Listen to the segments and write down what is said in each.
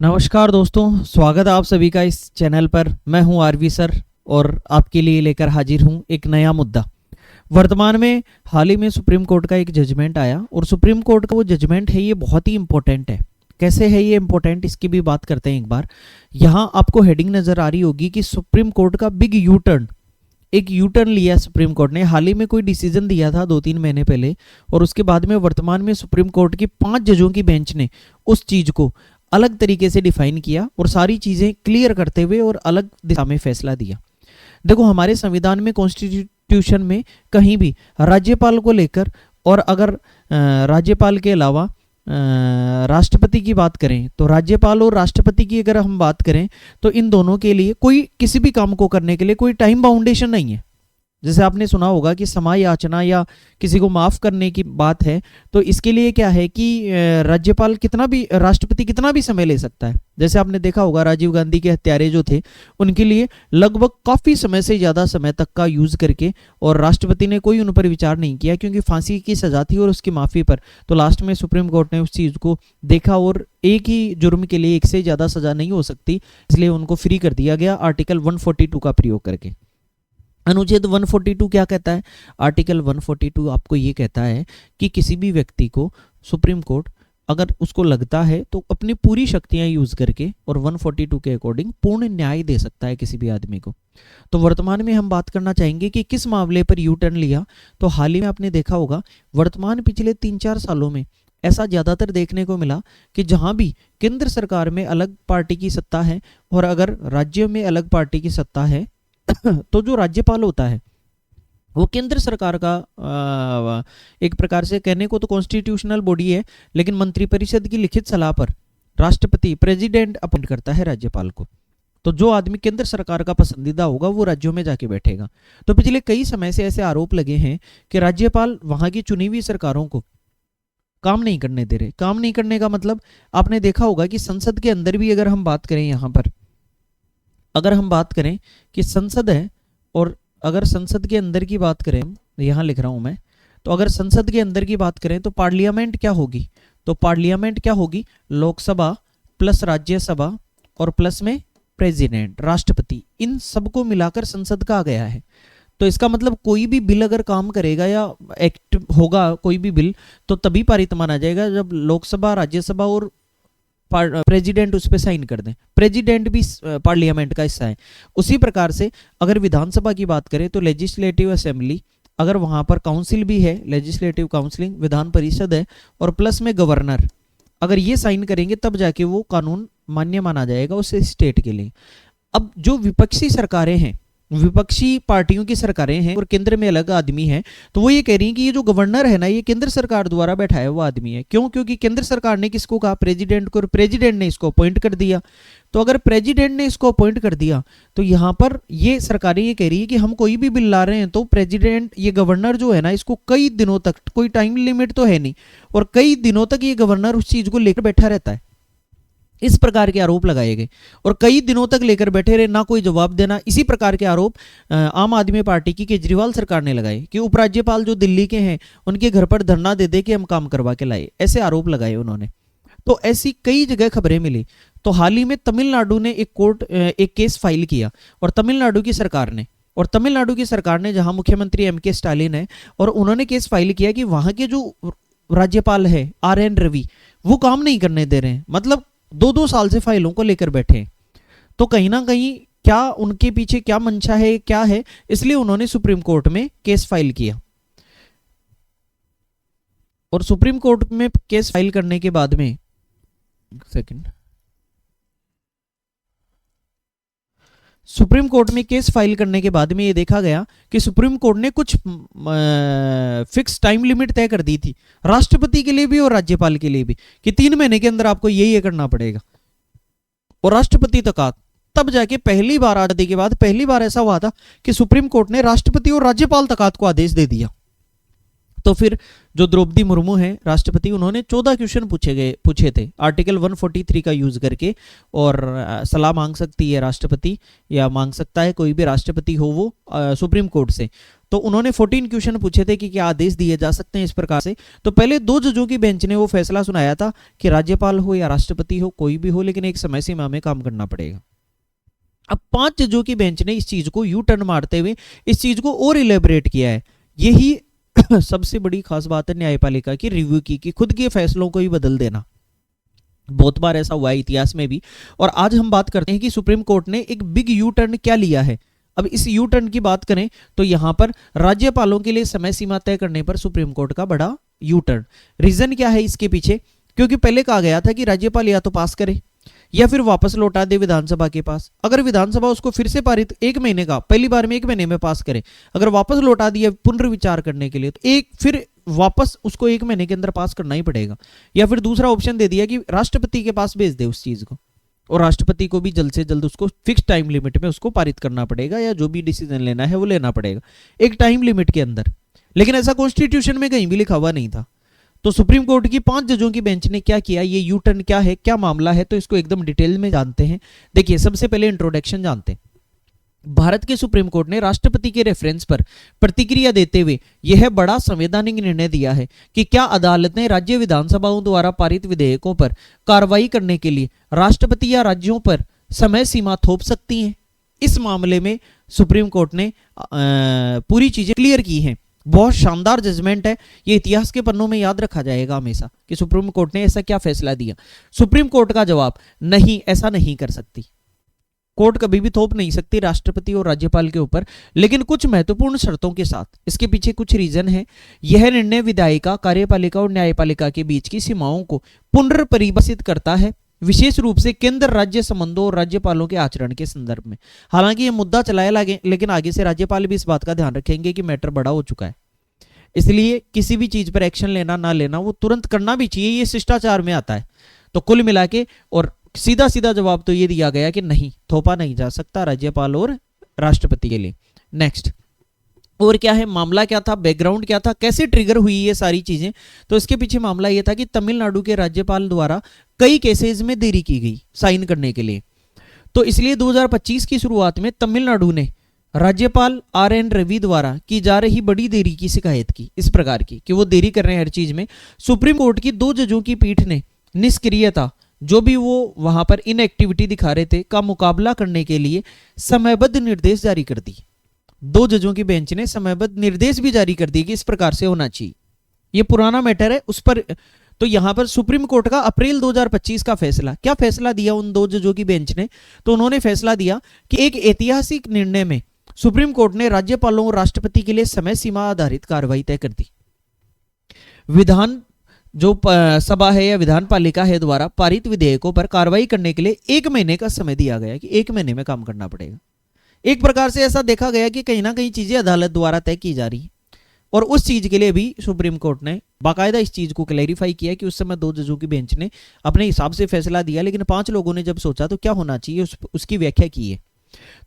नमस्कार दोस्तों, स्वागत है आप सभी का इस चैनल पर। मैं हूं आरवी सर और आपके लिए लेकर हाजिर हूं एक नया मुद्दा। वर्तमान में हाल ही में सुप्रीम कोर्ट का एक जजमेंट आया और सुप्रीम कोर्ट का वो जजमेंट है, ये बहुत ही इंपॉर्टेंट है। कैसे है ये इंपॉर्टेंट, इसकी भी बात करते हैं एक बार। यहाँ आपको हेडिंग नजर आ रही होगी कि सुप्रीम कोर्ट का बिग यू टर्न, एक यू टर्न लिया सुप्रीम कोर्ट ने। हाल ही में कोई डिसीजन दिया था 2-3 महीने पहले, और उसके बाद में वर्तमान में सुप्रीम कोर्ट की 5 जजों की बेंच ने उस चीज को अलग तरीके से डिफाइन किया और सारी चीजें क्लियर करते हुए और अलग दिशा में फैसला दिया। देखो, हमारे संविधान में, कॉन्स्टिट्यूशन में कहीं भी राज्यपाल को लेकर, और अगर राज्यपाल के अलावा राष्ट्रपति की बात करें तो राज्यपाल और राष्ट्रपति की अगर हम बात करें तो इन दोनों के लिए कोई किसी भी काम को करने के लिए कोई टाइम बाउंडेशन नहीं है। जैसे आपने सुना होगा कि क्षमा याचना या किसी को माफ करने की बात है, तो इसके लिए क्या है कि राज्यपाल कितना भी, राष्ट्रपति कितना भी समय ले सकता है। जैसे आपने देखा होगा राजीव गांधी के हत्यारे जो थे, उनके लिए लगभग काफी समय से ज्यादा समय तक का यूज करके, और राष्ट्रपति ने कोई उन पर विचार नहीं किया क्योंकि फांसी की सजा थी और उसकी माफी पर। तो लास्ट में सुप्रीम कोर्ट ने उस चीज को देखा और एक ही जुर्म के लिए एक से ज्यादा सजा नहीं हो सकती, इसलिए उनको फ्री कर दिया गया आर्टिकल 142 का प्रयोग करके। अनुच्छेद 142 क्या कहता है? आर्टिकल 142 आपको ये कहता है कि किसी भी व्यक्ति को सुप्रीम कोर्ट अगर उसको लगता है तो अपनी पूरी शक्तियां यूज करके और 142 के अकॉर्डिंग पूर्ण न्याय दे सकता है किसी भी आदमी को। तो वर्तमान में हम बात करना चाहेंगे कि किस मामले पर यू टर्न लिया। तो हाल ही में आपने देखा होगा, वर्तमान पिछले 3-4 सालों में ऐसा ज्यादातर देखने को मिला कि जहां भी केंद्र सरकार में अलग पार्टी की सत्ता है और अगर राज्यों में अलग पार्टी की सत्ता है तो जो राज्यपाल होता है वो केंद्र सरकार का एक प्रकार से कहने को तो कॉन्स्टिट्यूशनल बॉडी है, लेकिन मंत्रिपरिषद की लिखित सलाह पर राष्ट्रपति, प्रेसिडेंट अपॉइंट करता है राज्यपाल को। तो जो आदमी केंद्र सरकार का पसंदीदा होगा वो राज्यों में जाके बैठेगा। तो पिछले कई समय से ऐसे आरोप लगे हैं कि राज्यपाल वहां की चुनी हुई सरकारों को काम नहीं करने दे रहे। काम नहीं करने का मतलब आपने देखा होगा कि संसद के अंदर भी अगर हम बात करें, यहाँ पर अगर हम बात करें कि संसद है, और अगर संसद के अंदर की बात करें, यहां लिख रहा हूं मैं, तो अगर संसद के अंदर की बात करें तो पार्लियामेंट क्या होगी? तो पार्लियामेंट क्या होगी? लोकसभा प्लस राज्यसभा और प्लस में प्रेसिडेंट, राष्ट्रपति, इन सबको मिलाकर संसद का आ गया है। तो इसका मतलब कोई भी बिल अगर काम करेगा या एक्ट होगा कोई भी बिल, तो तभी पारित माना जाएगा जब लोकसभा, राज्यसभा और प्रेसिडेंट उस पर साइन कर दें। प्रेसिडेंट भी पार्लियामेंट का हिस्सा है। उसी प्रकार से अगर विधानसभा की बात करें तो लेजिस्लेटिव असेंबली, अगर वहां पर काउंसिल भी है, लेजिस्लेटिव काउंसिलिंग, विधान परिषद है, और प्लस में गवर्नर, अगर ये साइन करेंगे तब जाके वो कानून मान्य माना जाएगा उस स्टेट के लिए। अब जो विपक्षी सरकारें हैं, विपक्षी पार्टियों की सरकारें हैं और केंद्र में अलग आदमी है, तो वो ये कह रही हैं कि ये जो गवर्नर है ना, ये केंद्र सरकार द्वारा बैठाया हुआ आदमी है। क्यों? क्योंकि केंद्र सरकार ने किसको कहा? प्रेसिडेंट को, और प्रेसिडेंट ने इसको अपॉइंट कर दिया। तो अगर प्रेसिडेंट ने इसको अपॉइंट कर दिया तो यहाँ पर ये सरकारें ये कह रही है कि हम कोई भी बिल ला रहे हैं तो प्रेसिडेंट, ये गवर्नर जो है ना, इसको कई दिनों तक, कोई टाइम लिमिट तो है नहीं, और कई दिनों तक ये गवर्नर उस चीज को लेकर बैठा रहता है। इस प्रकार के आरोप लगाए गए और कई दिनों तक लेकर बैठे रहे, ना कोई जवाब देना। इसी प्रकार के आरोप आम आदमी पार्टी की केजरीवाल सरकार ने लगाए कि उपराज्यपाल जो दिल्ली के हैं उनके घर पर धरना दे दे के हम काम करवा के लाए, ऐसे आरोप लगाए उन्होंने। तो ऐसी कई जगह खबरें मिली। तो हाल ही में तमिलनाडु ने एक केस फाइल किया, और तमिलनाडु की सरकार ने जहां मुख्यमंत्री MK स्टालिन है, और उन्होंने केस फाइल किया कि वहां के जो राज्यपाल है RN रवि, वो काम नहीं करने दे रहे हैं। मतलब 2-2 साल से फाइलों को लेकर बैठे हैं। तो कहीं ना कहीं क्या उनके पीछे क्या मंशा है, क्या है, इसलिए उन्होंने सुप्रीम कोर्ट में केस फाइल किया। और सुप्रीम कोर्ट में केस फाइल करने के बाद में, सुप्रीम कोर्ट में केस फाइल करने के बाद में ये देखा गया कि सुप्रीम कोर्ट ने कुछ फिक्स टाइम लिमिट तय कर दी थी राष्ट्रपति के लिए भी और राज्यपाल के लिए भी, कि 3 महीने के अंदर आपको ये करना पड़ेगा। और राष्ट्रपति तक, तब जाके पहली बार आजादी के बाद पहली बार ऐसा हुआ था कि सुप्रीम कोर्ट ने राष्ट्रपति और राज्यपाल तक को आदेश दे दिया। तो फिर जो द्रौपदी मुर्मू है राष्ट्रपति, उन्होंने 14 क्वेश्चन पूछे थे आर्टिकल 143 का यूज करके, और सलाह मांग सकती है राष्ट्रपति, या मांग सकता है कोई भी राष्ट्रपति हो वो सुप्रीम कोर्ट से। तो उन्होंने 14 क्वेश्चन पूछे थे कि क्या आदेश दिए जा सकते हैं इस प्रकार से। तो पहले 2 जजों की बेंच ने वो फैसला सुनाया था कि राज्यपाल हो या राष्ट्रपति हो, कोई भी हो, लेकिन एक समय सीमा में काम करना पड़ेगा। अब 5 जजों की बेंच ने इस चीज को यू टर्न मारते हुए इस चीज को और इलेबोरेट किया है। यही सबसे बड़ी खास बात है न्यायपालिका की रिव्यू की, कि खुद के फैसलों को ही बदल देना। बहुत बार ऐसा हुआ है इतिहास में भी। और आज हम बात करते हैं कि सुप्रीम कोर्ट ने एक बिग यू टर्न क्या लिया है। अब इस यू टर्न की बात करें तो यहां पर राज्यपालों के लिए समय सीमा तय करने पर सुप्रीम कोर्ट का बड़ा यू टर्न। रीजन क्या है इसके पीछे? क्योंकि पहले कहा गया था कि राज्यपाल या तो पास करे या फिर वापस लौटा दे विधानसभा के पास। अगर विधानसभा उसको फिर से पारित 1 महीने का, पहली बार में 1 महीने में पास करे, अगर वापस लौटा दिया पुनर्विचार करने के लिए, तो एक फिर वापस उसको 1 महीने के अंदर पास करना ही पड़ेगा। या फिर दूसरा ऑप्शन दे दिया कि राष्ट्रपति के पास भेज दे उस चीज को, और राष्ट्रपति को भी जल्द से जल्द उसको फिक्स टाइम लिमिट में उसको पारित करना पड़ेगा, या जो भी डिसीजन लेना है वो लेना पड़ेगा एक टाइम लिमिट के अंदर। लेकिन ऐसा कॉन्स्टिट्यूशन में कहीं भी लिखा हुआ नहीं था। तो सुप्रीम कोर्ट की 5 जजों की बेंच ने क्या किया, ये यू टर्न क्या है, क्या मामला है, तो इसको एकदम डिटेल में जानते हैं। देखिए, सबसे पहले इंट्रोडक्शन जानते हैं। भारत के सुप्रीम कोर्ट ने राष्ट्रपति के रेफरेंस पर प्रतिक्रिया देते हुए यह बड़ा संवैधानिक निर्णय दिया है कि क्या अदालतें राज्य विधानसभाओं द्वारा पारित विधेयकों पर कार्रवाई करने के लिए राष्ट्रपति या राज्यों पर समय सीमा थोप सकती हैं। इस मामले में सुप्रीम कोर्ट ने पूरी चीजें क्लियर की हैं। बहुत शानदार जजमेंट है, ये इतिहास के पन्नों में याद रखा जाएगा हमेशा कि सुप्रीम कोर्ट ने ऐसा क्या फैसला दिया। सुप्रीम कोर्ट का जवाब, नहीं, ऐसा नहीं कर सकती। कोर्ट कभी भी थोप नहीं सकती राष्ट्रपति और राज्यपाल के ऊपर, लेकिन कुछ महत्वपूर्ण शर्तों के साथ। इसके पीछे कुछ रीजन है। यह निर्णय विधायिका, कार्यपालिका और न्यायपालिका के बीच की सीमाओं को पुनर्परिभाषित करता है, विशेष रूप से केंद्र राज्य संबंधों और राज्यपालों के आचरण के संदर्भ में। हालांकि यह मुद्दा चलाया लगे, लेकिन आगे से राज्यपाल भी इस बात का ध्यान रखेंगे कि मैटर बड़ा हो चुका है, इसलिए किसी भी चीज पर एक्शन लेना ना लेना वो तुरंत करना भी चाहिए, ये शिष्टाचार में आता है। तो कुल मिला के और सीधा सीधा जवाब तो ये दिया गया कि नहीं, थोपा नहीं जा सकता राज्यपाल और राष्ट्रपति के लिए। नेक्स्ट, और क्या है मामला, क्या था, बैकग्राउंड क्या था, कैसे ट्रिगर हुई ये सारी चीजें। तो इसके पीछे मामला ये था कि तमिलनाडु के राज्यपाल द्वारा कई केसेस में देरी की गई साइन करने के लिए। तो इसलिए 2025 की शुरुआत में तमिलनाडु ने राज्यपाल RN रवि द्वारा की जा रही बड़ी देरी की शिकायत की, इस प्रकार की कि वो देरी कर रहे हैं हर चीज में। सुप्रीम कोर्ट की 2 जजों की पीठ ने निष्क्रियता, जो भी वो वहां पर इनएक्टिविटी दिखा रहे थे, का मुकाबला करने के लिए समयबद्ध निर्देश जारी कर दिए। 2 जजों की बेंच ने समयबद्ध निर्देश भी जारी कर दिए कि इस प्रकार से होना चाहिए। ये पुराना मैटर है, उस पर तो यहां पर सुप्रीम कोर्ट का अप्रैल 2025 का फैसला, क्या फैसला दिया उन 2 जजों की बेंच ने? तो उन्होंने फैसला दिया कि एक ऐतिहासिक निर्णय में सुप्रीम कोर्ट ने राज्यपालों और राष्ट्रपति के लिए समय सीमा आधारित कार्रवाई तय कर दी। विधान जो सभा है या विधान पालिका है द्वारा पारित विधेयकों पर कार्रवाई करने के लिए 1 महीने का समय दिया गया कि 1 महीने में काम करना पड़ेगा। एक प्रकार से ऐसा देखा गया कि कहीं ना कहीं चीजें अदालत द्वारा तय की जा रही है, और उस चीज के लिए भी सुप्रीम कोर्ट ने बाकायदा इस चीज को क्लैरिफाई किया कि उस समय 2 जजों की बेंच ने अपने हिसाब से फैसला दिया, लेकिन 5 लोगों ने जब सोचा तो क्या होना चाहिए उसकी व्याख्या की है।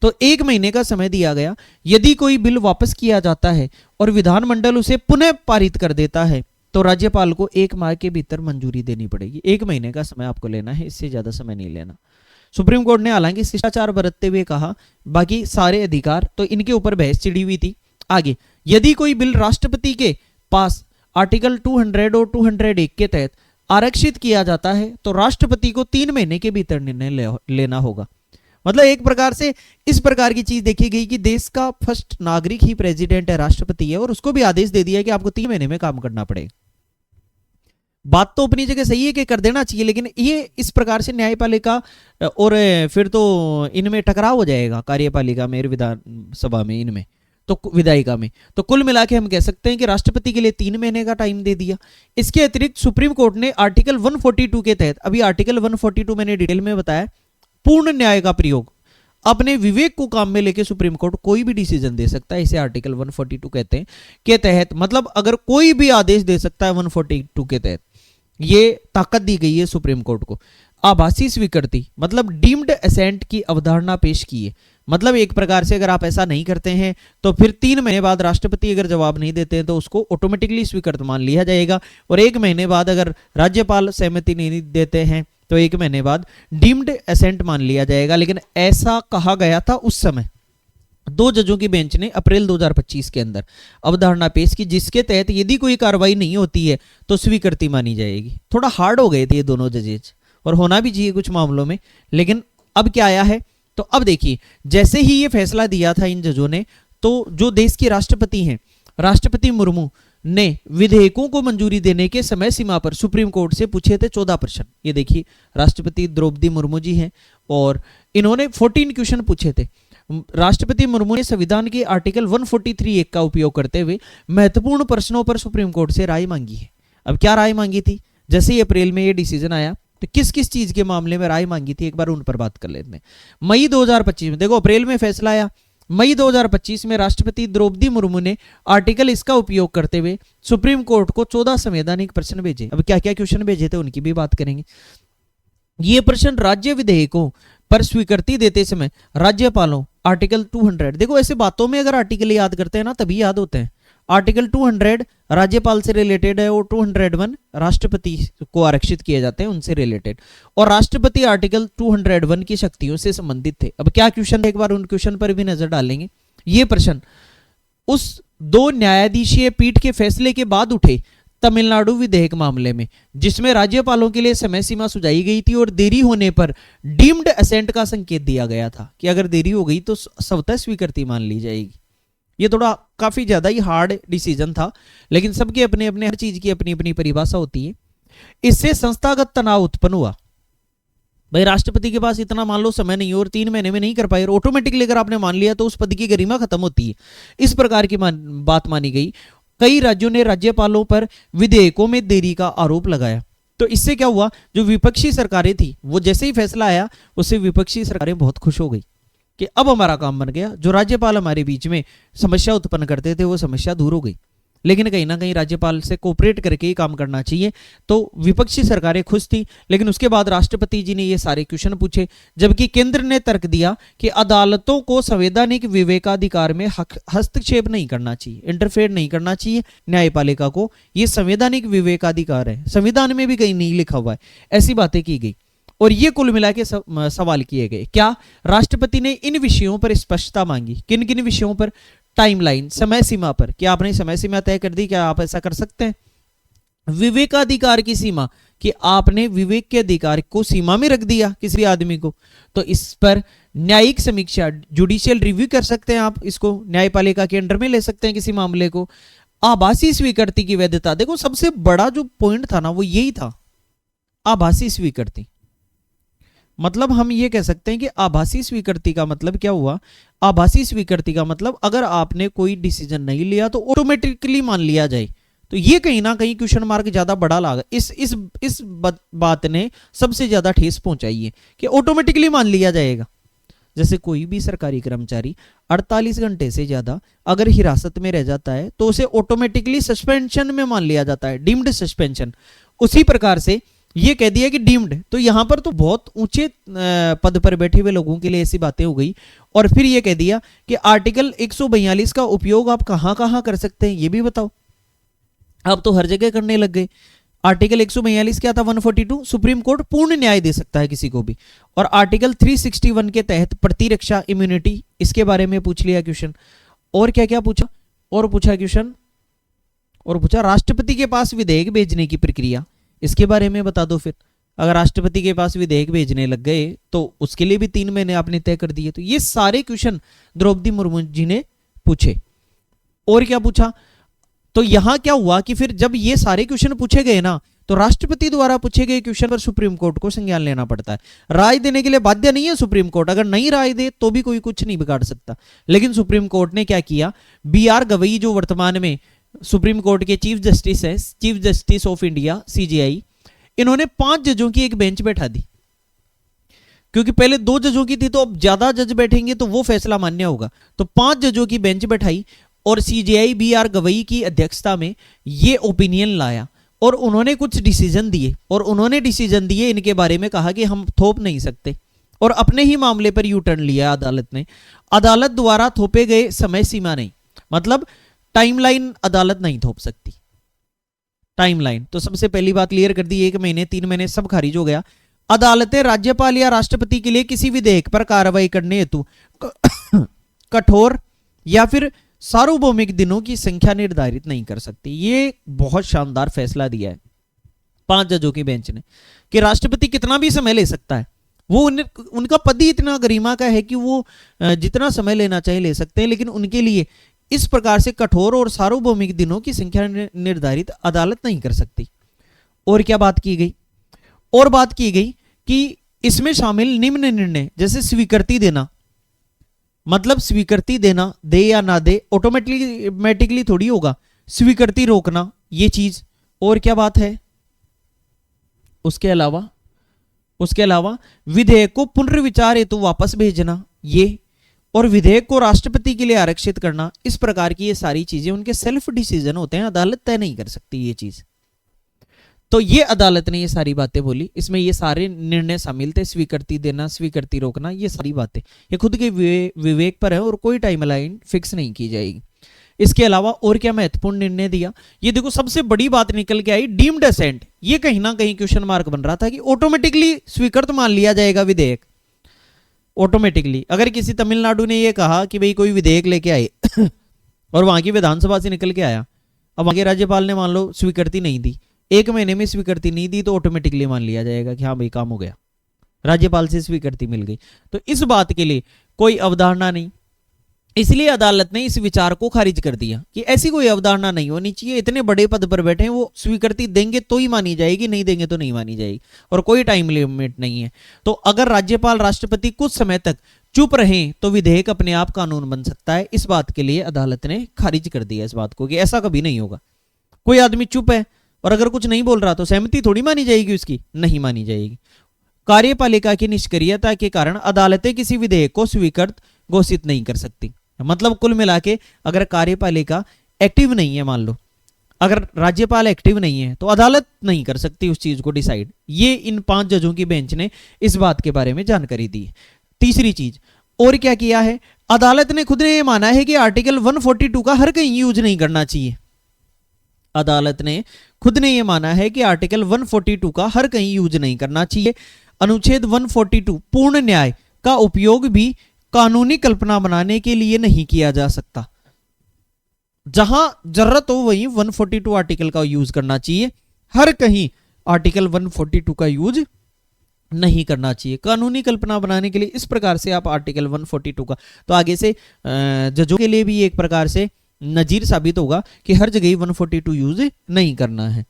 तो 1 महीने का समय दिया गया। यदि कोई बिल वापस किया जाता है और विधानमंडल उसे पुनः पारित कर देता है तो राज्यपाल को 1 माह के भीतर मंजूरी देनी पड़ेगी। 1 महीने का समय आपको लेना है, इससे ज्यादा समय नहीं लेना। सुप्रीम कोर्ट ने हालांकि शिष्टाचार बरतते हुए कहा, बाकी सारे अधिकार तो इनके ऊपर बहस चिड़ी हुई थी। आगे, यदि कोई बिल राष्ट्रपति के पास आर्टिकल 200 और 201 के तहत आरक्षित किया जाता है तो राष्ट्रपति को 3 महीने के भीतर निर्णय लेना होगा। मतलब एक प्रकार से इस प्रकार की चीज देखी गई कि देश का फर्स्ट नागरिक ही प्रेसिडेंट है, राष्ट्रपति है, और उसको भी आदेश दे दिया कि आपको 3 महीने में काम करना पड़ेगा। बात तो अपनी जगह सही है कि कर देना चाहिए, लेकिन ये इस प्रकार से न्यायपालिका और फिर तो इनमें टकराव हो जाएगा, कार्यपालिका में, विधानसभा में, इनमें तो विधायिका में। तो कुल मिला के हम कह सकते हैं कि राष्ट्रपति के लिए 3 महीने का टाइम दे दिया। इसके अतिरिक्त सुप्रीम कोर्ट ने आर्टिकल 142 के तहत, अभी आर्टिकल 142 मैंने डिटेल में बताया, पूर्ण न्याय का प्रयोग, अपने विवेक को काम में लेके सुप्रीम कोर्ट कोई भी डिसीजन दे सकता है, इसे आर्टिकल 142 कहते हैं के तहत। मतलब अगर कोई भी आदेश दे सकता है 142 के तहत, ये ताकत दी गई है सुप्रीम कोर्ट को। आभासी स्वीकृति मतलब डीम्ड असेंट की अवधारणा पेश की है। मतलब एक प्रकार से अगर आप ऐसा नहीं करते हैं तो फिर 3 महीने बाद राष्ट्रपति अगर जवाब नहीं देते हैं तो उसको ऑटोमेटिकली स्वीकृत मान लिया जाएगा, और 1 महीने बाद अगर राज्यपाल सहमति नहीं देते हैं तो 1 महीने बाद डीम्ड असेंट मान लिया जाएगा। लेकिन ऐसा कहा गया था उस समय, दो जजों की बेंच ने अप्रैल 2025 के अंदर अवधारणा पेश की, जिसके तहत यदि कोई कार्रवाई नहीं होती है तो स्वीकृति मानी जाएगी। थोड़ा हार्ड हो गए थे ये दोनों जजेज, और होना भी चाहिए कुछ मामलों में, लेकिन अब क्या आया है, तो अब देखिए जैसे ही ये फैसला दिया था इन जजों ने, तो जो देश के राष्ट्रपति हैं, राष्ट्रपति मुर्मू ने विधेयकों को मंजूरी देने के समय सीमा पर सुप्रीम कोर्ट से पूछे थे 14 प्रश्न। ये देखिए राष्ट्रपति द्रौपदी मुर्मू जी हैं, और इन्होंने 14 क्वेश्चन पूछे थे। राष्ट्रपति मुर्मू ने संविधान के आर्टिकल 143(1) का उपयोग करते हुए महत्वपूर्ण प्रश्नों पर सुप्रीम कोर्ट से राय मांगी है। अब क्या राय मांगी थी, जैसे ही अप्रैल में ये डिसीजन आया तो किस किस चीज के मामले में राय मांगी थी, एक बार उन पर बात कर लेते हैं। मई 2025 में, देखो अप्रैल में फैसला आया, मई 2025 में राष्ट्रपति द्रौपदी मुर्मू ने आर्टिकल इसका उपयोग करते हुए सुप्रीम कोर्ट को 14 संवैधानिक प्रश्न भेजे। अब क्या क्या क्वेश्चन भेजे थे उनकी भी बात करेंगे। ये प्रश्न राज्य विधेयकों पर स्वीकृति देते समय राज्यपालों, आर्टिकल 200, देखो ऐसे बातों में अगर आर्टिकल याद करते हैं ना तभी याद होते हैं। आर्टिकल 200 राज्यपाल से रिलेटेड है, और 201 राष्ट्रपति को आरक्षित किए जाते हैं उनसे रिलेटेड, और राष्ट्रपति आर्टिकल 201 की शक्तियों से संबंधित थे। अब क्या क्वेश्चन, एक बार उन क्वेश्चन पर भी नजर डालेंगे। ये प्रश्न उस 2 न्यायाधीशीय पीठ के फैसले के बाद उठे तमिलनाडु विधेयक मामले में, जिसमें राज्यपालों के लिए समय सीमा सुझाई गई थी और देरी होने पर डीम्ड असेंट का संकेत दिया गया था कि अगर देरी हो गई तो स्वतः स्वीकृति मान ली जाएगी। ये थोड़ा काफी ज्यादा ही हार्ड डिसीजन था, लेकिन सबके अपने अपने, हर चीज की अपनी अपनी परिभाषा होती है। इससे संस्थागत तनाव उत्पन्न हुआ। भाई राष्ट्रपति के पास इतना मान लो समय नहीं हो और 3 महीने में नहीं कर पाए, और ऑटोमेटिकली अगर आपने मान लिया तो उस पद की गरिमा खत्म होती है। इस प्रकार की बात मानी गई। कई राज्यों ने राज्यपालों पर विधेयकों में देरी का आरोप लगाया। तो इससे क्या हुआ, जो विपक्षी सरकारें थी वो जैसे ही फैसला आया उससे विपक्षी सरकारें बहुत खुश हो गई कि अब हमारा काम बन गया, जो राज्यपाल हमारे बीच में समस्या उत्पन्न करते थे वो समस्या दूर हो गई। लेकिन कहीं ना कहीं राज्यपाल से कोऑपरेट करके ही काम करना चाहिए, तो विपक्षी सरकारें खुश थी। लेकिन उसके बाद राष्ट्रपति जी ने ये सारे क्वेश्चन पूछे, जबकि केंद्र ने तर्क दिया कि अदालतों को संवैधानिक विवेकाधिकार में हस्तक्षेप नहीं करना चाहिए, इंटरफेयर नहीं करना चाहिए न्यायपालिका को। ये संवैधानिक विवेकाधिकार है, संविधान में भी कहीं नहीं लिखा हुआ है, ऐसी बातें की गई। और ये कुल मिला के सवाल किए गए। क्या राष्ट्रपति ने इन विषयों पर स्पष्टता मांगी, किन किन विषयों पर, टाइमलाइन, समय सीमा पर, क्या आपने समय सीमा तय कर दी, क्या आप ऐसा कर सकते हैं। विवेकाधिकार की सीमा, कि आपने विवेक के अधिकार को सीमा में रख दिया किसी भी आदमी को, तो इस पर न्यायिक समीक्षा, जुडिशियल रिव्यू कर सकते हैं आप, इसको न्यायपालिका के अंडर में ले सकते हैं किसी मामले को। आभासी स्वीकृति की वैधता, देखो सबसे बड़ा जो पॉइंट था ना वो यही था, आभासी स्वीकृति। मतलब हम ये कह सकते हैं कि आभासी स्वीकृति का मतलब क्या हुआ, आभासी स्वीकृति का मतलब अगर आपने कोई डिसीजन नहीं लिया तो ऑटोमेटिकली मान लिया जाए। तो ये कहीं ना कहीं क्वेश्चन मार्क ज्यादा बड़ा लगा, इस बात ने सबसे ज्यादा ठेस पहुंचाई है कि ऑटोमेटिकली मान लिया जाएगा। जैसे कोई भी सरकारी कर्मचारी 48 घंटे से ज्यादा अगर हिरासत में रह जाता है तो उसे ऑटोमेटिकली सस्पेंशन में मान लिया जाता है, डीम्ड सस्पेंशन। उसी प्रकार से ये कह दिया कि डीम्ड, तो यहां पर तो बहुत ऊंचे पद पर बैठे हुए लोगों के लिए ऐसी बातें हो गई। और फिर ये कह दिया कि आर्टिकल 142 का उपयोग आप कहां कहां कर सकते हैं ये भी बताओ। आप तो हर जगह करने लग गए। आर्टिकल 142 क्या था, 142, सुप्रीम कोर्ट पूर्ण न्याय दे सकता है किसी को भी। और आर्टिकल 361 के तहत प्रतिरक्षा इम्यूनिटी, इसके बारे में पूछ लिया क्वेश्चन। और क्या क्या पूछा, और पूछा क्वेश्चन, और पूछा राष्ट्रपति के पास विधेयक भेजने की प्रक्रिया, इसके बारे में बता दो। फिर अगर राष्ट्रपति के पास विधेयक भेजने लग गए तो उसके लिए भी 3 महीने आपने तय कर दिए। तो ये सारे क्वेश्चन द्रौपदी मुर्मू जी ने पूछे। और क्या पूछा, तो यहां क्या हुआ कि फिर जब ये सारे क्वेश्चन पूछे गए ना, तो राष्ट्रपति द्वारा पूछे गए क्वेश्चन पर सुप्रीम कोर्ट को संज्ञान लेना पड़ता है। राय देने के लिए बाध्य नहीं है सुप्रीम कोर्ट, अगर नहीं राय दे तो भी कोई कुछ नहीं बिगाड़ सकता। लेकिन सुप्रीम कोर्ट ने क्या किया, BR गवई जो वर्तमान में सुप्रीम कोर्ट के चीफ जस्टिस है, chief justice of India CJI, इन्होंने 5 जजों की एक बेंच बैठा दी। क्योंकि पहले 2 जजों की थी, तो अब ज्यादा जज बैठेंगे तो वो फैसला मान्य होगा। तो 5 जजों की बेंच बैठाई और CJI BR गवई की अध्यक्षता में ये ओपिनियन लाया और उन्होंने कुछ डिसीजन दिए। और उन्होंने डिसीजन दिए, इनके बारे में कहा कि हम थोप नहीं सकते, और अपने ही मामले पर यू टर्न लिया अदालत ने। अदालत द्वारा थोपे गए समय सीमा नहीं, मतलब टाइमलाइन अदालत नहीं थोप सकती। टाइमलाइन तो सबसे पहली बात क्लियर कर दी, 1 महीने 3 महीने सब खारिज हो गया। अदालतें राज्यपाल या राष्ट्रपति के लिए किसी विधेयक पर कार्रवाई करने हेतु कठोर या फिर सार्वभौमिक दिनों की संख्या निर्धारित नहीं कर सकती। ये बहुत शानदार फैसला दिया है 5 जजों की बेंच ने कि राष्ट्रपति कितना भी समय ले सकता है। वो उनका पद ही इतना गरिमा का है कि वो जितना समय लेना चाहे ले सकते हैं, लेकिन उनके लिए इस प्रकार से कठोर और सार्वभौमिक दिनों की संख्या निर्धारित अदालत नहीं कर सकती। और क्या बात की गई? और बात की गई कि इसमें शामिल निम्न निर्णय, जैसे स्वीकृति देना, मतलब स्वीकृति देना, दे या ना दे, ऑटोमेटिकली थोड़ी होगा, स्वीकृति रोकना ये चीज। और क्या बात है उसके अलावा विधेयक को पुनर्विचार हेतु वापस भेजना ये, और विधेयक को राष्ट्रपति के लिए आरक्षित करना, इस प्रकार की ये सारी चीजें उनके सेल्फ डिसीजन होते हैं, अदालत तय नहीं कर सकती ये चीज। तो ये अदालत ने ये सारी बातें बोली, इसमें ये सारे निर्णय शामिल थे, स्वीकृति देना, स्वीकृति रोकना, ये सारी बातें ये खुद के विवेक पर है और कोई टाइमलाइन फिक्स नहीं की जाएगी। इसके अलावा और क्या महत्वपूर्ण निर्णय दिया, ये देखो सबसे बड़ी बात निकल के आई, डीम्ड असेंट। ये कहीं ना कहीं क्वेश्चन मार्क बन रहा था कि ऑटोमेटिकली स्वीकृत मान लिया जाएगा विधेयक, ऑटोमेटिकली। अगर किसी तमिलनाडु ने ये कहा कि भाई कोई विधेयक लेके आए और वहां की विधानसभा से निकल के आया, अब वहां के राज्यपाल ने मान लो स्वीकृति नहीं दी, 1 महीने में स्वीकृति नहीं दी, तो ऑटोमेटिकली मान लिया जाएगा कि हाँ भाई काम हो गया, राज्यपाल से स्वीकृति मिल गई। तो इस बात के लिए कोई अवधारणा नहीं, इसलिए अदालत ने इस विचार को खारिज कर दिया कि ऐसी कोई अवधारणा नहीं होनी चाहिए, इतने बड़े पद पर बैठे हैं, वो स्वीकृति देंगे तो ही मानी जाएगी, नहीं देंगे तो नहीं मानी जाएगी, और कोई टाइम लिमिट नहीं है। तो अगर राज्यपाल राष्ट्रपति कुछ समय तक चुप रहें तो विधेयक अपने आप कानून बन सकता है। इस बात के लिए अदालत ने खारिज कर दिया इस बात को कि ऐसा कभी नहीं होगा। कोई आदमी चुप है और अगर कुछ नहीं बोल रहा तो सहमति थोड़ी मानी जाएगी, उसकी नहीं मानी जाएगी। कार्यपालिका की निष्क्रियता के कारण अदालतें किसी विधेयक को स्वीकृत घोषित नहीं कर सकती। मतलब कुल मिला के अगर कार्यपालिका एक्टिव नहीं है, मान लो अगर राज्यपाल एक्टिव नहीं है तो अदालत नहीं कर सकती उस चीज को डिसाइड। ये इन 5 जजों की बेंच ने इस बात के बारे में जानकारी दी है। तीसरी चीज और क्या किया है, अदालत ने खुद ने ये माना है कि आर्टिकल 142 का हर कहीं यूज नहीं करना चाहिए। अदालत ने खुद ने यह माना है कि आर्टिकल 142 का हर कहीं यूज नहीं करना चाहिए। अनुच्छेद 142 पूर्ण न्याय का उपयोग भी कानूनी कल्पना बनाने के लिए नहीं किया जा सकता। जहां जरूरत हो वहीं 142 आर्टिकल का यूज करना चाहिए, हर कहीं आर्टिकल 142 का यूज नहीं करना चाहिए कानूनी कल्पना बनाने के लिए। इस प्रकार से आप आर्टिकल 142 का, तो आगे से जजों के लिए भी एक प्रकार से नजीर साबित होगा कि हर जगह 142 यूज नहीं करना है।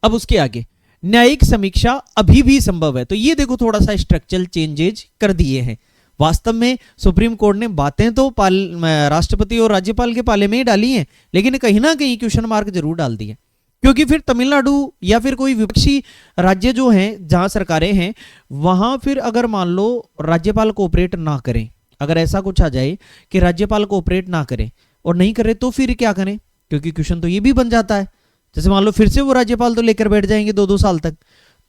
अब उसके आगे न्यायिक समीक्षा अभी भी संभव है। तो ये देखो थोड़ा सा स्ट्रक्चरल चेंजेज कर दिए हैं। वास्तव में सुप्रीम कोर्ट ने बातें तो राष्ट्रपति और राज्यपाल के पाले में ही डाली हैं, लेकिन कहीं ना कहीं क्वेश्चन मार्क जरूर डाल दिए, क्योंकि फिर तमिलनाडु या फिर कोई विपक्षी राज्य जो हैं जहां सरकारें हैं वहां फिर अगर मान लो राज्यपाल कोऑपरेट ना करें, अगर ऐसा कुछ आ जाए कि राज्यपाल कोऑपरेट ना करे और नहीं करे तो फिर क्या करें, क्योंकि क्वेश्चन तो ये भी बन जाता है। जैसे मान लो फिर से वो राज्यपाल तो लेकर बैठ जाएंगे 2-2 साल तक,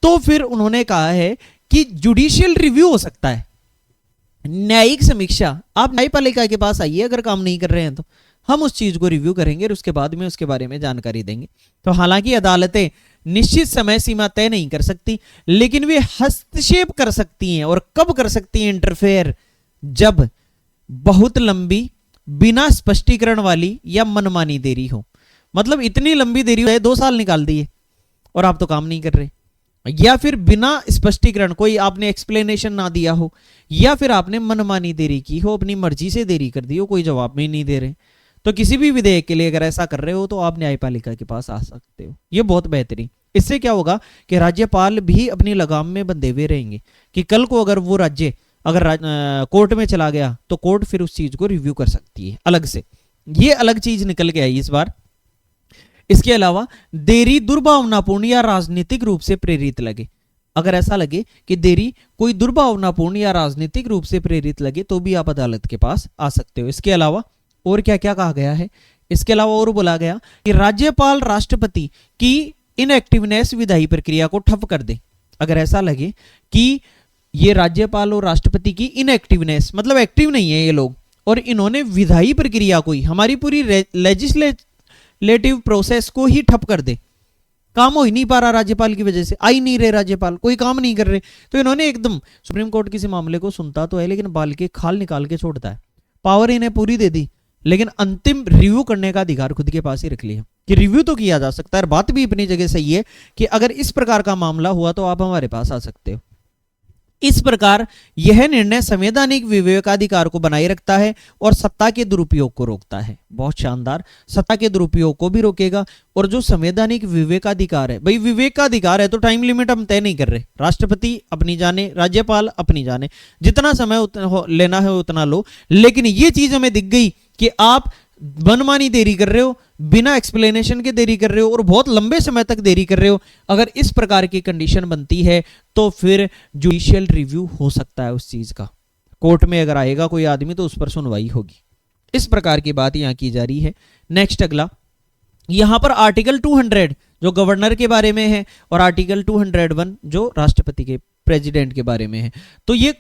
तो फिर उन्होंने कहा है कि जुडिशियल रिव्यू हो सकता है, न्यायिक समीक्षा। आप न्यायपालिका के पास आइए अगर काम नहीं कर रहे हैं तो हम उस चीज को रिव्यू करेंगे और उसके बाद में उसके बारे में जानकारी देंगे। तो हालांकि अदालतें निश्चित समय सीमा तय नहीं कर सकती, लेकिन वे हस्तक्षेप कर सकती हैं। और कब कर सकती हैं इंटरफेयर? जब बहुत लंबी बिना स्पष्टीकरण वाली या मनमानी देरी हो। मतलब इतनी लंबी देरी है, 2 साल निकाल दिए और आप तो काम नहीं कर रहे, या फिर बिना स्पष्टीकरण, कोई आपने एक्सप्लेनेशन ना दिया हो, या फिर आपने मनमानी देरी की हो, अपनी मर्जी से देरी कर दी हो, कोई जवाब में नहीं दे रहे। तो किसी भी विधेयक के लिए अगर ऐसा कर रहे हो तो आप न्यायपालिका के पास आ सकते हो। ये बहुत बेहतरीन। इससे क्या होगा कि राज्यपाल भी अपनी लगाम में बंधे हुए रहेंगे कि कल को अगर वो राज्य अगर कोर्ट में चला गया तो कोर्ट फिर उस चीज को रिव्यू कर सकती है अलग से। ये अलग चीज निकल के आई इस बार। इसके अलावा देरी दुर्भावनापूर्ण या राजनीतिक रूप से प्रेरित लगे, अगर ऐसा लगे कि देरी कोई दुर्भावनापूर्ण या राजनीतिक रूप से प्रेरित लगे तो भी आप अदालत के पास आ सकते हो। इसके अलावा और क्या क्या कहा गया है? इसके अलावा और बोला गया कि राज्यपाल राष्ट्रपति की इनएक्टिवनेस विधायी प्रक्रिया को ठप कर दे। अगर ऐसा लगे कि ये राज्यपाल और राष्ट्रपति की इनएक्टिवनेस, मतलब एक्टिव नहीं है ये लोग और इन्होंने विधायी प्रक्रिया को ही, हमारी पूरी लेजिस्लेटिव प्रोसेस को ही ठप कर दे, काम हो ही नहीं पा रहा राज्यपाल की वजह से, आ ही नहीं रहे राज्यपाल, कोई काम नहीं कर रहे, तो इन्होंने एकदम, सुप्रीम कोर्ट किसी मामले को सुनता तो है लेकिन बाल के खाल निकाल के छोड़ता है, पावर इन्हें पूरी दे दी, लेकिन अंतिम रिव्यू करने का अधिकार खुद के पास ही रख लिया कि रिव्यू तो किया जा सकता है। बात भी अपनी जगह सही है कि अगर इस प्रकार का मामला हुआ तो आप हमारे पास आ सकते हो। इस प्रकार यह निर्णय संवैधानिक विवेकाधिकार को बनाए रखता है और सत्ता के दुरुपयोग को रोकता है। बहुत शानदार, सत्ता के दुरुपयोग को भी रोकेगा। और जो संवैधानिक विवेकाधिकार है, भाई विवेक का अधिकार है तो टाइम लिमिट हम तय नहीं कर रहे, राष्ट्रपति अपनी जाने, राज्यपाल अपनी जाने, जितना समय लेना है उतना लो। लेकिन ये चीज हमें दिख गई कि आप मनमानी देरी कर रहे हो, बिना एक्सप्लेनेशन के देरी कर रहे हो और बहुत लंबे समय तक देरी कर रहे हो। अगर इस प्रकार की कंडीशन बनती है तो फिर जुडिशियल रिव्यू हो सकता है उस चीज का। कोर्ट में अगर आएगा कोई आदमी तो उस पर सुनवाई होगी। इस प्रकार की बात यहां की जा रही है। नेक्स्ट अगला, यहां पर आर्टिकल 200 जो गवर्नर के बारे में है और आर्टिकल 201 जो राष्ट्रपति के प्रेसिडेंट के बारे में है। तो ये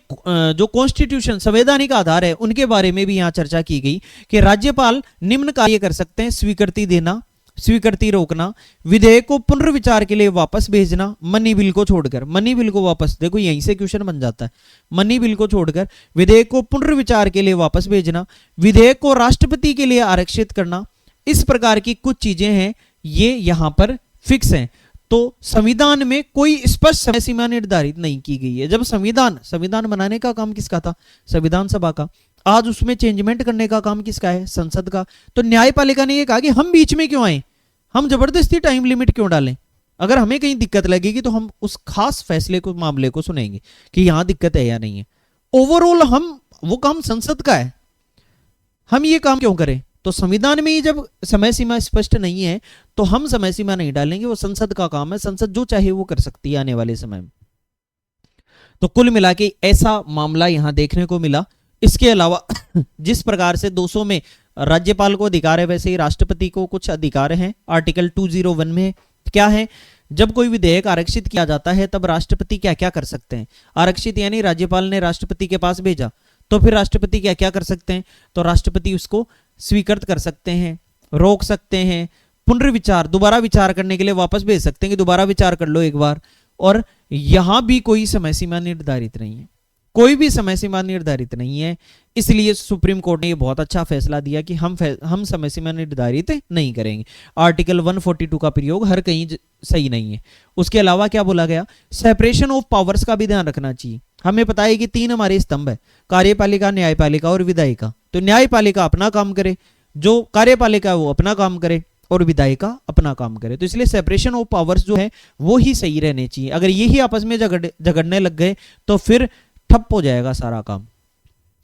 जो कॉन्स्टिट्यूशन संवैधानिक आधार है उनके बारे में भी यहां चर्चा की गई कि राज्यपाल निम्न कार्य कर सकते हैं: स्वीकृति देना, स्वीकृति रोकना, विधेयक को पुनर्विचार के लिए वापस भेजना, मनी बिल को छोड़कर। मनी बिल को वापस, देखो यहीं से क्वेश्चन बन जाता है, मनी बिल को छोड़कर विधेयक को पुनर्विचार के लिए वापस भेजना, विधेयक को राष्ट्रपति के लिए आरक्षित करना। इस प्रकार की कुछ चीजें हैं, ये यहां पर फिक्स हैं। तो संविधान में कोई स्पष्ट समय सीमा निर्धारित नहीं की गई है। जब संविधान बनाने का काम किसका था? संविधान सभा का। आज उसमें चेंजमेंट करने का काम किसका है? संसद का। तो न्यायपालिका ने यह कहा कि हम बीच में क्यों आए, हम जबरदस्ती टाइम लिमिट क्यों डालें? अगर हमें कहीं दिक्कत लगेगी तो हम उस खास फैसले को, मामले को सुनेंगे कि यहां दिक्कत है या नहीं है। ओवरऑल हम, वो काम संसद का है, हम ये काम क्यों करें? तो संविधान में ही जब समय सीमा स्पष्ट नहीं है तो हम समय सीमा नहीं डालेंगे, वो संसद का काम है, संसद जो चाहे वो कर सकती है आने वाले समय में। तो कुल मिला के ऐसा मामला यहां देखने को मिला। इसके अलावा जिस प्रकार से 200 में राज्यपाल को अधिकार है, वैसे ही राष्ट्रपति को कुछ अधिकार हैं। आर्टिकल 201 में क्या है? जब कोई विधेयक आरक्षित किया जाता है तब राष्ट्रपति क्या क्या कर सकते हैं। आरक्षित यानी राज्यपाल ने राष्ट्रपति के पास भेजा, तो फिर राष्ट्रपति क्या क्या कर सकते हैं? तो राष्ट्रपति उसको स्वीकृत कर सकते हैं, रोक सकते हैं, पुनर्विचार, दोबारा विचार करने के लिए वापस भेज सकते हैं कि दोबारा विचार कर लो एक बार। और यहां भी कोई समय सीमा निर्धारित नहीं है, कोई भी समय सीमा निर्धारित नहीं है। इसलिए सुप्रीम कोर्ट ने यह बहुत अच्छा फैसला दिया कि हम समय सीमा निर्धारित नहीं करेंगे। आर्टिकल 142 का प्रयोग हर कहीं सही नहीं है। उसके अलावा क्या बोला गया? सेपरेशन ऑफ पावर्स का भी ध्यान रखना चाहिए। हमें पता है कि 3 हमारे स्तंभ है, कार्यपालिका, न्यायपालिका और विधायिका। तो न्यायपालिका अपना काम करे, जो कार्यपालिका है वो अपना काम करे और विधायिका अपना काम करे। तो इसलिए सेपरेशन ऑफ पावर्स जो है वो ही सही रहने चाहिए। अगर यही आपस में झगड़ने लग गए तो फिर ठप हो जाएगा सारा काम।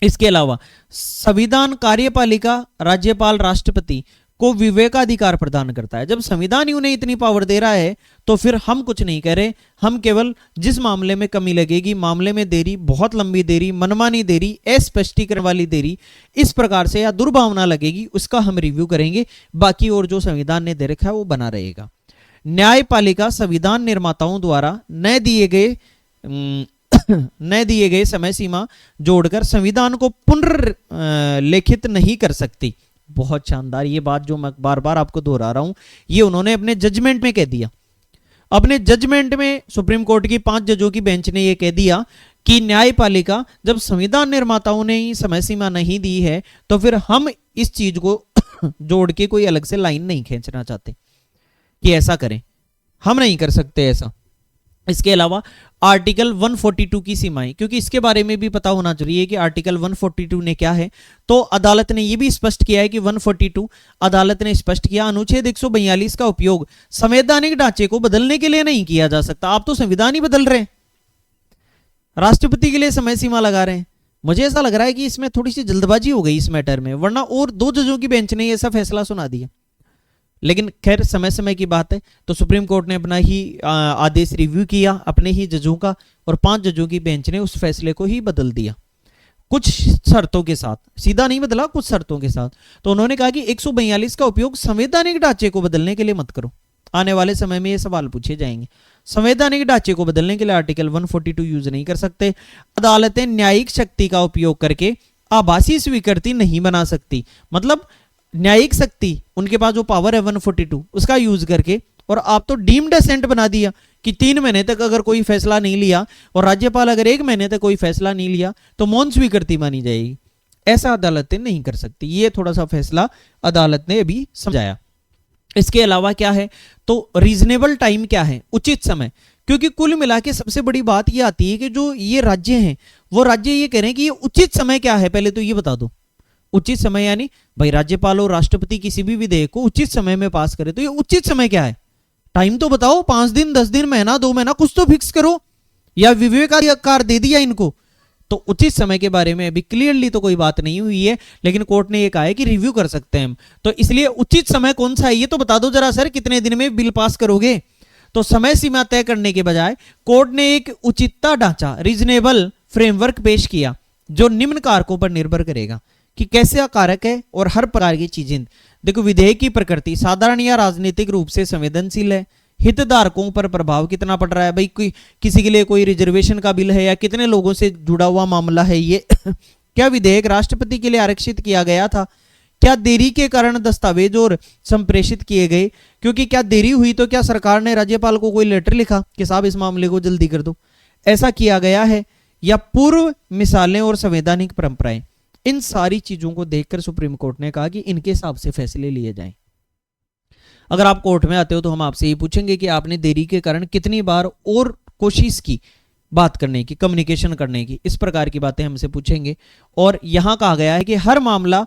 इसके अलावा संविधान कार्यपालिका, राज्यपाल, राष्ट्रपति को विवेकाधिकार प्रदान करता है। जब संविधान ही उन्हें इतनी पावर दे रहा है तो फिर हम कुछ नहीं कह रहे, हम केवल जिस मामले में कमी लगेगी, मामले में देरी, बहुत लंबी देरी, मनमानी देरी, अस्पष्टीकरण वाली देरी, इस प्रकार से या दुर्भावना लगेगी, उसका हम रिव्यू करेंगे। बाकी और जो संविधान ने दे रखा है वो बना रहेगा। न्यायपालिका संविधान निर्माताओं द्वारा न दिए गए समय सीमा जोड़कर संविधान को पुनर्लेखित नहीं कर सकती। बहुत शानदार, ये बात जो मैं बार बार आपको दोहरा रहा हूं, ये उन्होंने अपने जजमेंट में कह दिया। अपने जजमेंट में सुप्रीम कोर्ट की 5 जजों की बेंच ने यह कह दिया कि न्यायपालिका, जब संविधान निर्माताओं ने ही समय सीमा नहीं दी है तो फिर हम इस चीज को जोड़ के कोई अलग से लाइन नहीं खींचना चाहते कि ऐसा करें, हम नहीं कर सकते ऐसा। इसके अलावा आर्टिकल 142 की सीमाएं, क्योंकि इसके बारे में भी पता होना चाहिए कि आर्टिकल 142 ने क्या है। तो अदालत ने यह भी स्पष्ट किया है कि 142 अदालत ने स्पष्ट किया, अनुच्छेद 142 का उपयोग संवैधानिक ढांचे को बदलने के लिए नहीं किया जा सकता। आप तो संविधान ही बदल रहे हैं, राष्ट्रपति के लिए समय सीमा लगा रहे हैं। मुझे ऐसा लग रहा है कि इसमें थोड़ी सी जल्दबाजी हो गई इस मैटर में, वरना और 2 जजों की बेंच ने ऐसा फैसला सुना दिया। लेकिन खैर समय समय की बात है, तो सुप्रीम कोर्ट ने अपना ही आदेश रिव्यू किया अपने ही जजों का, और 5 जजों की बेंच ने उस फैसले को ही बदल दिया कुछ शर्तों के साथ। सीधा नहीं बदला, कुछ शर्तों के साथ। तो उन्होंने कहा कि 142 का उपयोग संवैधानिक ढांचे को बदलने के लिए मत करो। आने वाले समय में ये सवाल पूछे जाएंगे। संवैधानिक ढांचे को बदलने के लिए आर्टिकल 142 यूज नहीं कर सकते। अदालतें न्यायिक शक्ति का उपयोग करके आभासी स्वीकृति नहीं बना सकती। मतलब न्यायिक शक्ति, उनके पास जो पावर है 142 उसका यूज करके, और आप तो डीम्ड असेंट बना दिया कि 3 महीने तक अगर कोई फैसला नहीं लिया, और राज्यपाल अगर 1 महीने तक कोई फैसला नहीं लिया तो मौन स्वीकृति मानी जाएगी। ऐसा अदालतें नहीं कर सकती। ये थोड़ा सा फैसला अदालत ने अभी समझाया। इसके अलावा क्या है, तो रीजनेबल टाइम क्या है, उचित समय। क्योंकि कुल मिला के सबसे बड़ी बात ये आती है कि जो ये राज्य हैं वो राज्य ये कह रहे हैं कि ये उचित समय क्या है, पहले तो ये बता दो। उचित समय यानी भाई राज्यपाल और राष्ट्रपति किसी भी विधेयक को उचित समय में पास करे, तो ये उचित समय क्या है, टाइम तो बताओ, 5 दिन 10 दिन महीना 2 महीना कुछ तो फिक्स करो, या विवेकाधिकार दे दिया इनको। तो उचित समय के बारे में अभी क्लियरली तो कोई बात नहीं हुई है, लेकिन कोर्ट ने ये कहा है कि रिव्यू कर सकते हैं हम। तो इसलिए उचित समय कौन सा है ये तो बता दो जरा सर, कितने दिन में बिल पास करोगे। तो समय सीमा तय करने के बजाय कोर्ट ने एक उचितता ढांचा, रीजनेबल फ्रेमवर्क पेश किया, जो निम्न कारकों पर निर्भर करेगा कि कैसे कारक है और हर प्रकार की चीजें। देखो, विधेयक की प्रकृति साधारण या राजनीतिक रूप से संवेदनशील है, हितधारकों पर प्रभाव कितना पड़ रहा है, भाई कोई किसी के लिए कोई रिजर्वेशन का बिल है या कितने लोगों से जुड़ा हुआ मामला है ये क्या विधेयक राष्ट्रपति के लिए आरक्षित किया गया था, क्या देरी के कारण दस्तावेज और संप्रेषित किए गए, क्योंकि क्या देरी हुई तो क्या सरकार ने राज्यपाल को कोई लेटर लिखा कि साहब इस मामले को जल्दी कर दो, ऐसा किया गया है, या पूर्व मिसालें और संवैधानिक परंपराएं। इन सारी चीजों को देखकर सुप्रीम कोर्ट ने कहा कि इनके हिसाब से फैसले लिए जाएं। अगर आप कोर्ट में आते हो तो हम आपसे ये पूछेंगे कि आपने देरी के कारण कितनी बार और कोशिश की बात करने की, कम्युनिकेशन करने की, इस प्रकार की बातें हमसे पूछेंगे। और यहां कहा गया है कि हर मामला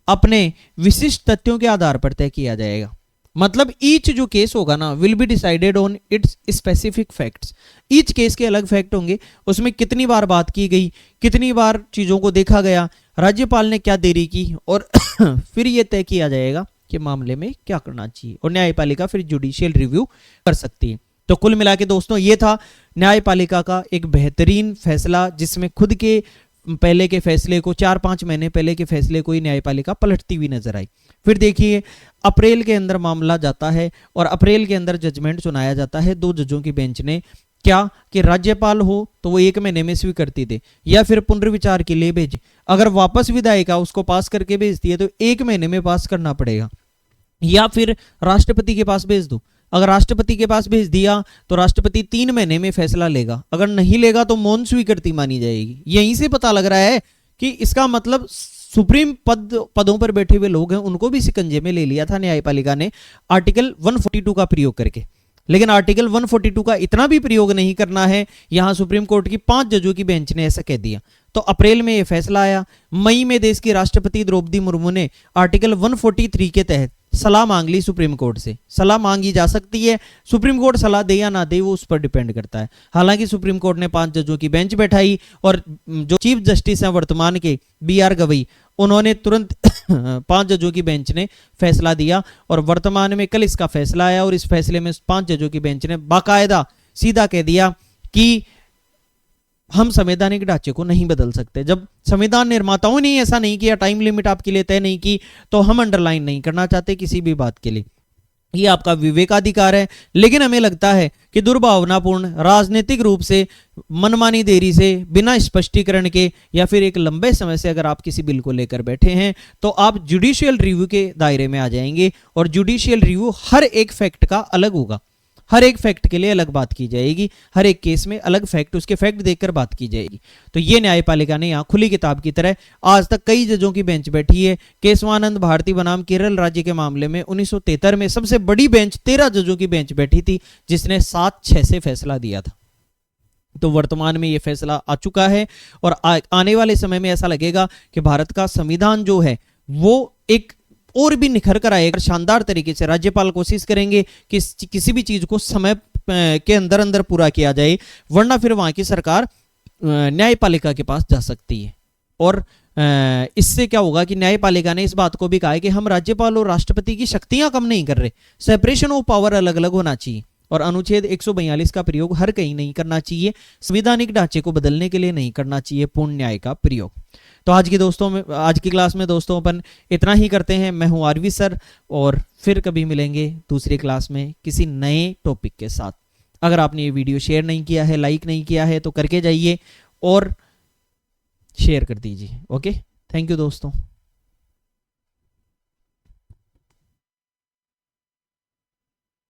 अपने विशिष्ट तथ्यों के आधार पर तय किया जाएगा। मतलब ईच जो केस होगा ना will be decided on it's specific facts. Each case के अलग फैक्ट होंगे, उसमें कितनी बार बात की गई, कितनी बार चीजों को देखा गया, राज्यपाल ने क्या देरी की, और फिर यह तय किया जाएगा कि मामले में क्या करना चाहिए, और न्यायपालिका फिर जुडिशियल रिव्यू कर सकती है। तो कुल मिला के दोस्तों ये था न्यायपालिका का एक बेहतरीन फैसला, जिसमें खुद के पहले के फैसले को 4-5 महीने पहले के फैसले को ही न्यायपालिका पलटती हुई नजर आई। फिर देखिए अप्रैल के अंदर मामला जाता है और अप्रैल के अंदर जजमेंट सुनाया जाता है 2 जजों की बेंच ने, क्या कि राज्यपाल हो तो वो 1 महीने में स्वीकृति दे या फिर पुनर्विचार के लिए भेजे, अगर वापस विधायिका उसको पास करके भेजती है तो 1 महीने में पास करना पड़ेगा, या फिर राष्ट्रपति के पास भेज दो। अगर राष्ट्रपति के पास भेज दिया तो राष्ट्रपति 3 महीने में फैसला लेगा, अगर नहीं लेगा तो मौन स्वीकृति मानी जाएगी। यहीं से पता लग रहा है कि इसका मतलब सुप्रीम पदों पर बैठे हुए लोग हैं उनको भी शिकंजे में ले लिया था न्यायपालिका ने आर्टिकल 142 का प्रयोग करके। लेकिन आर्टिकल 142 का इतना भी प्रयोग नहीं करना है, यहां सुप्रीम कोर्ट की 5 जजों की बेंच ने ऐसा कह दिया। तो अप्रैल में यह फैसला आया। मई में देश की राष्ट्रपति द्रौपदी मुर्मू ने आर्टिकल 143 के तहत सलाह मांग ली सुप्रीम कोर्ट से। सलाह मांगी जा सकती है, सुप्रीम कोर्ट सलाह दे या ना दे वो उस पर डिपेंड करता है। हालांकि सुप्रीम कोर्ट ने 5 जजों की बेंच बैठाई और जो चीफ जस्टिस हैं वर्तमान के BR गवई, उन्होंने तुरंत 5 जजों की बेंच ने फैसला दिया और वर्तमान में कल इसका फैसला आया। और इस फैसले में 5 जजों की बेंच ने बाकायदा सीधा कह दिया कि हम संवैधानिक ढांचे को नहीं बदल सकते। जब संविधान निर्माताओं ने ऐसा नहीं किया, टाइम लिमिट आपके लिए तय नहीं की, तो हम अंडरलाइन नहीं करना चाहते किसी भी बात के लिए। ये आपका विवेकाधिकार है। लेकिन हमें लगता है कि दुर्भावनापूर्ण राजनीतिक रूप से मनमानी देरी से, बिना स्पष्टीकरण के या फिर एक लंबे समय से अगर आप किसी बिल को लेकर बैठे हैं तो आप जुडिशियल रिव्यू के दायरे में आ जाएंगे। और जुडिशियल रिव्यू हर एक फैक्ट का अलग होगा, हर एक फैक्ट के लिए अलग बात की जाएगी, हर एक केस में अलग फैक्ट, उसके फैक्ट देखकर बात की जाएगी। तो ये न्यायपालिका ने यहाँ खुली किताब की तरह आज तक कई जजों की बेंच बैठी है। केशवानंद भारती बनाम केरल राज्य के मामले में 1973 में सबसे बड़ी बेंच 13 जजों की बेंच बैठी थी, जिसने 7-6 से फैसला दिया था। तो वर्तमान में ये फैसला आ चुका है और आने वाले समय में ऐसा लगेगा कि भारत का संविधान जो है वो एक और भी निखर कर आएगा शानदार तरीके से। राज्यपाल कोशिश करेंगे कि किसी भी चीज को समय के अंदर अंदर पूरा किया जाए, वरना फिर वहां की सरकार न्यायपालिका के पास जा सकती है। और इससे क्या होगा कि न्यायपालिका ने इस बात को भी कहा है कि हम राज्यपाल और राष्ट्रपति की शक्तियां कम नहीं कर रहे, सेपरेशन ऑफ पावर अलग अलग होना चाहिए और अनुच्छेद 142 का प्रयोग हर कहीं नहीं करना चाहिए, संवैधानिक ढांचे को बदलने के लिए नहीं करना चाहिए पूर्ण न्याय का प्रयोग। तो आज की क्लास में दोस्तों अपन इतना ही करते हैं। मैं हूं आरवी सर और फिर कभी मिलेंगे दूसरी क्लास में किसी नए टॉपिक के साथ। अगर आपने ये वीडियो शेयर नहीं किया है, लाइक नहीं किया है तो करके जाइए और शेयर कर दीजिए। ओके, थैंक यू दोस्तों।